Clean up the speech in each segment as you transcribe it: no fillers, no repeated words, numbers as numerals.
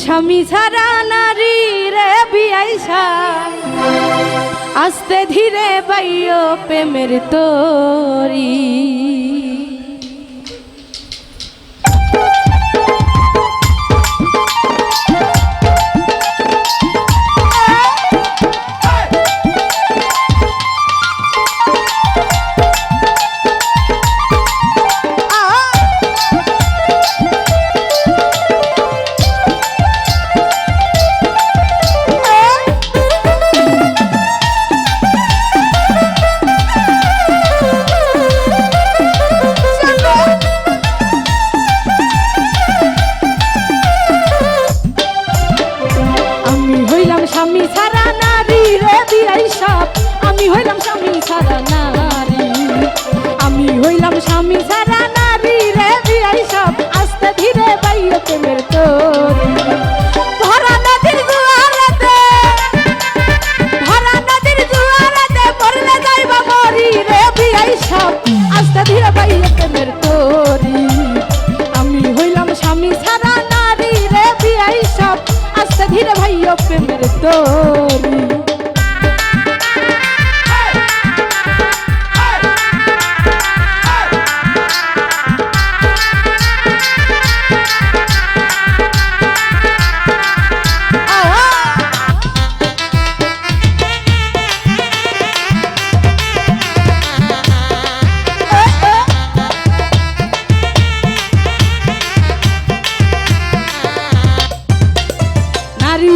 স্বামী ছাড়া নারী রে বিয়াইসা আস্তে ধীরে বাইও প্রেমের তরি। স্বামী ছাড়া নারী রে বিয়াইসা আমি হইলাম স্বামী ছাড়া নারী, আমি হইলাম স্বামী ছাড়া নারী রে বিয়াইসা আস্তে ধীরে বাইও প্রেমের তরি। ভরা নদীর জোয়ারেতে পড়লে যাইবা মরি রে বিয়াইসা আস্তে ধীরে বাইও প্রেমের তরি। আমি হইলাম স্বামী ছাড়া নারী রে বিয়াইসা আস্তে ধীরে ভাইও প্রেমের তরি।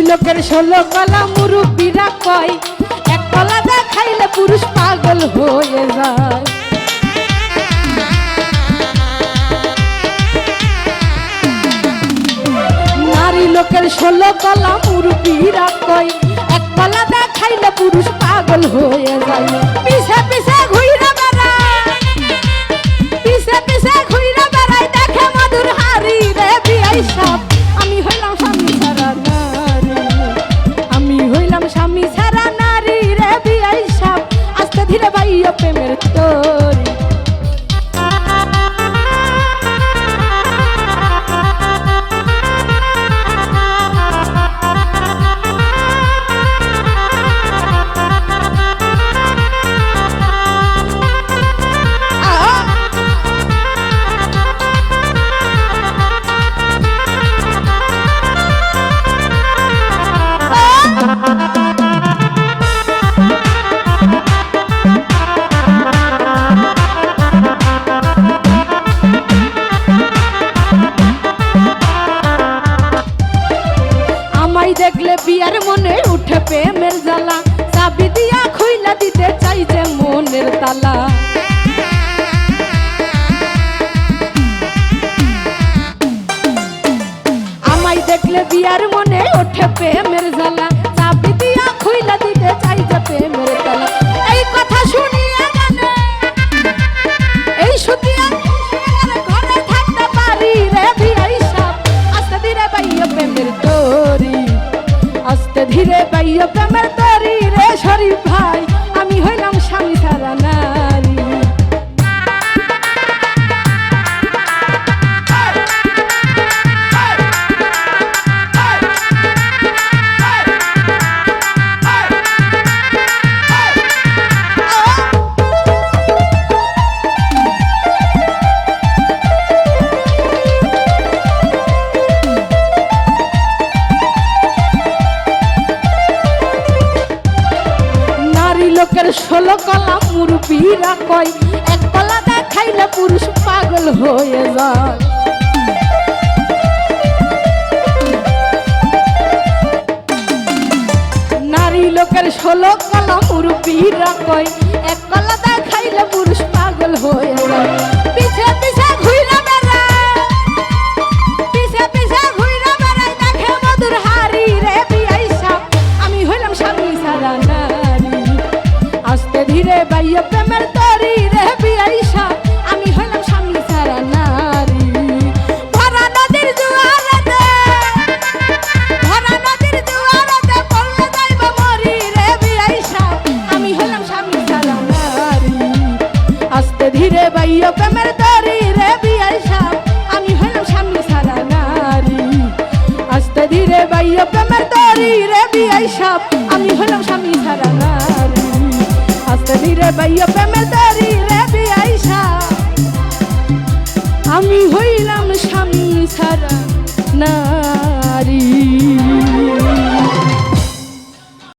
লোকের 16 কলা মুরব্বীরা কয় এক কলা দেখাইলে পুরুষ পাগল হয়ে যায়। নারী লোকের 16 কলা মুরব্বীরা কয় এক কলা দেখাইলে পুরুষ পাগল হয়ে যায়। পিছে পিছে ঘুইরা বেড়ায়, পিছে পিছে ঘুইরা বেড়ায় দেখে মধুর হারি রে বিয়াইসা আমি হইলাম স্বামী ছাড়া নারী, আমি হইলাম স্বামী ছাড়া নারী রে বিয়াইসা আস্তে ধীরে বাইও প্রেমের তরি। দেখলে বিয়ার মনে উঠে প্রেমের জ্বালা, চাবি দিয়া খুইলা দিতে চাই যে মনের তালা। আমায় দেখলে বিয়ার মনে উঠে প্রেমের জ্বালা, চাবি দিয়া খুইলা দিতে চাই যে প্রেমের তালা। এই কথা শুনিয়া গানে এই শুতিয়া ঘরে থাকতে পারি রে বিয়াইসা আস্তে ধীরে বাইও প্রেমের তরি, আস্তে ধীরে বাইও প্রেমের তরি রে শরীফ ভাই আমি হইলাম স্বামী ছাড়া নারী। লোকের 16 কলা মুরব্বীরা কয় এক কলা দেখাইলে পুরুষ পাগল হয়ে যায়। নারী লোকের 16 কলা মুরব্বীরা কয় এক কলা দেখাইলে পুরুষ পাগল হয়ে যায়। পিছে পিছে ঘুইরা বেড়ায়, পিছে পিছে ঘুইরা বেড়ায় দেখে মধুর হারি রে বিয়াইসা আমি হইলাম স্বামী ছাড়া নারী, আস্তে ধীরে বাইও প্রেমের তরি রে বিয়াইসা আমি হইলাম স্বামী ছাড়া নারী। ভরা নদীর জোয়ারেতে পড়লে যাইবা মরি রে বিয়াইসা আমি হইলাম স্বামী ছাড়া নারী, আস্তে ধীরে বাইও প্রেমের তরি রে বিয়াইসা আমি হইলাম স্বামী ছাড়া নারী, আস্তে ধীরে বাইয়া প্রেমের তরি রে বিয়াই সাপ আমি হলাম স্বামী ছাড়া নারী আস্তে ধীরে বাইয়া প্রেমের তরি রে বিয়াই সাপ আমি হইলাম স্বামী ছাড়া না